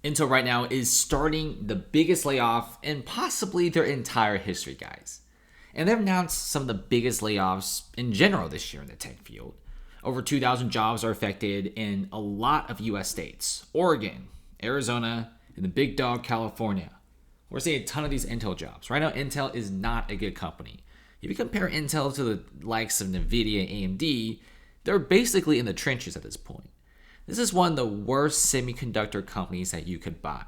Intel right now is starting the biggest layoff in possibly their entire history, guys. And they've announced some of the biggest layoffs in general this year in the tech field. Over 2,000 jobs are affected in a lot of US states: Oregon, Arizona, and the big dog, California. We're seeing a ton of these Intel jobs. Right now, Intel is not a good company. If you compare Intel to the likes of Nvidia and AMD, they're basically in the trenches at this point. This is one of the worst semiconductor companies that you could buy.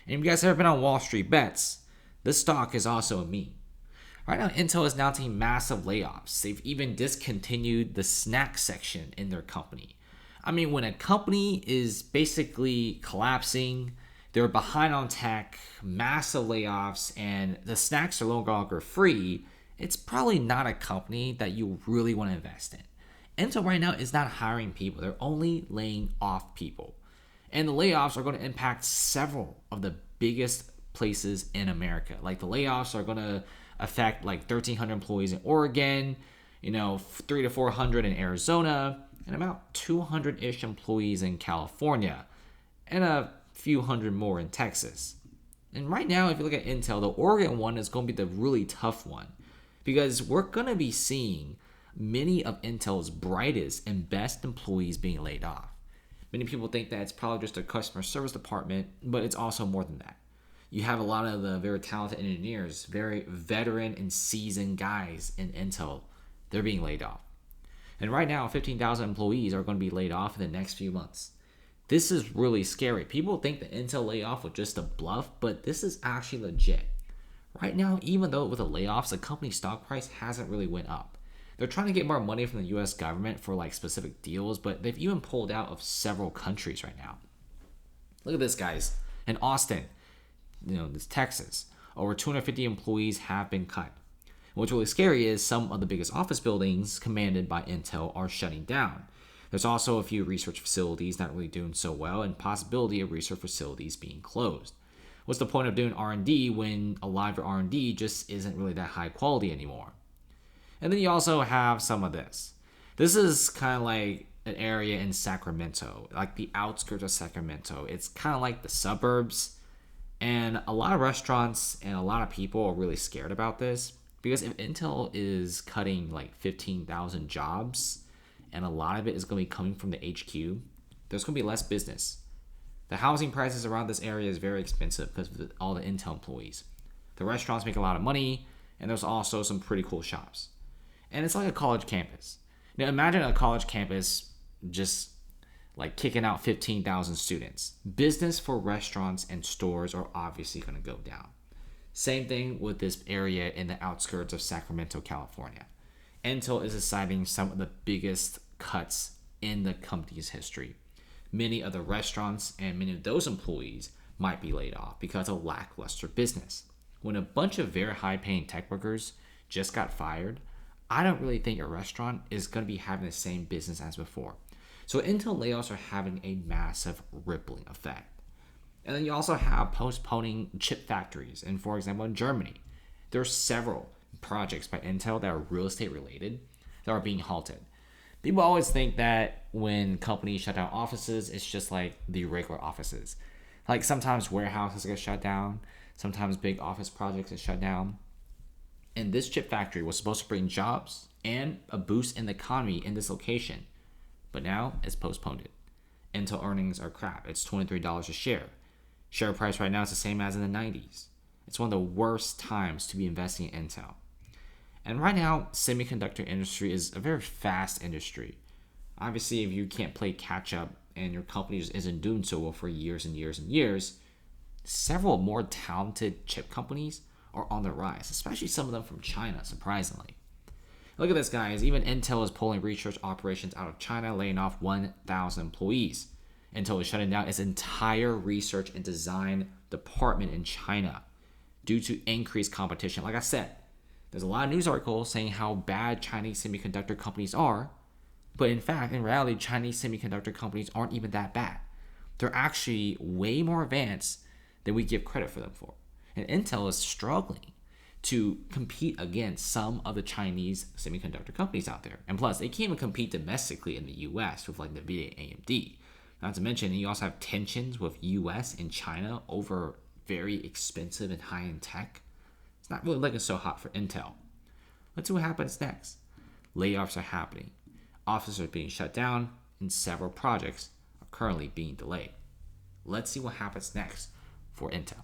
And if you guys have ever been on Wall Street Bets, this stock is also a meme. Right now, Intel is announcing massive layoffs. They've even discontinued the snack section in their company. I mean, when a company is basically collapsing, they're behind on tech, massive layoffs, and the snacks are no longer free, it's probably not a company that you really want to invest in. Intel right now is not hiring people. They're only laying off people. And the layoffs are going to impact several of the biggest places in America. Like the layoffs are going to affect like 1,300 employees in Oregon, 300 to 400 in Arizona, and about 200-ish employees in California, and a few hundred more in Texas. And right now, if you look at Intel, the Oregon one is going to be the really tough one because we're going to be seeing many of Intel's brightest and best employees being laid off. Many people think that it's probably just a customer service department, but it's also more than that. You have a lot of the very talented engineers, very veteran and seasoned guys in Intel. They're being laid off. And right now, 15,000 employees are going to be laid off in the next few months. This is really scary. People think the Intel layoff was just a bluff, but this is actually legit. Right now, even though with the layoffs, the company stock price hasn't really went up. They're trying to get more money from the US government for like specific deals, but they've even pulled out of several countries right now. Look at this, guys. In Austin, this Texas, over 250 employees have been cut. What's really scary is some of the biggest office buildings commanded by Intel are shutting down. There's also a few research facilities not really doing so well, and possibility of research facilities being closed. What's the point of doing R&D when a lot of your R&D just isn't really that high quality anymore? And then you also have some of this. This is kind of like an area in Sacramento, like the outskirts of Sacramento. It's kind of like the suburbs. And a lot of restaurants and a lot of people are really scared about this because if Intel is cutting like 15,000 jobs and a lot of it is going to be coming from the HQ, there's going to be less business. The housing prices around this area is very expensive because of all the Intel employees. The restaurants make a lot of money, and there's also some pretty cool shops. And it's like a college campus. Now imagine a college campus just like kicking out 15,000 students. Business for restaurants and stores are obviously going to go down. Same thing with this area in the outskirts of Sacramento, California. Intel is deciding some of the biggest cuts in the company's history. Many of the restaurants and many of those employees might be laid off because of lackluster business. When a bunch of very high-paying tech workers just got fired, I don't really think a restaurant is going to be having the same business as before. So Intel layoffs are having a massive rippling effect. And then you also have postponing chip factories. And for example, in Germany, there are several projects by Intel that are real estate related that are being halted. People always think that when companies shut down offices, it's just like the regular offices. Like sometimes warehouses get shut down, sometimes big office projects get shut down. And this chip factory was supposed to bring jobs and a boost in the economy in this location. But now it's postponed. Intel earnings are crap. It's $23 a share. Share price right now is the same as in the 90s. It's one of the worst times to be investing in Intel. And right now, semiconductor industry is a very fast industry. Obviously, if you can't play catch up and your company just isn't doing so well for years and years and years, several more talented chip companies are on the rise, especially some of them from China, surprisingly. Look at this, guys. Even Intel is pulling research operations out of China, laying off 1,000 employees. Intel is shutting down its entire research and design department in China due to increased competition. Like I said, there's a lot of news articles saying how bad Chinese semiconductor companies are, but in fact, in reality, Chinese semiconductor companies aren't even that bad. They're actually way more advanced than we give credit for them for. And Intel is struggling to compete against some of the Chinese semiconductor companies out there. And plus, they can't even compete domestically in the US with like Nvidia and AMD. Not to mention, you also have tensions with US and China over very expensive and high-end tech. It's not really looking so hot for Intel. Let's see what happens next. Layoffs are happening. Offices are being shut down, and several projects are currently being delayed. Let's see what happens next for Intel.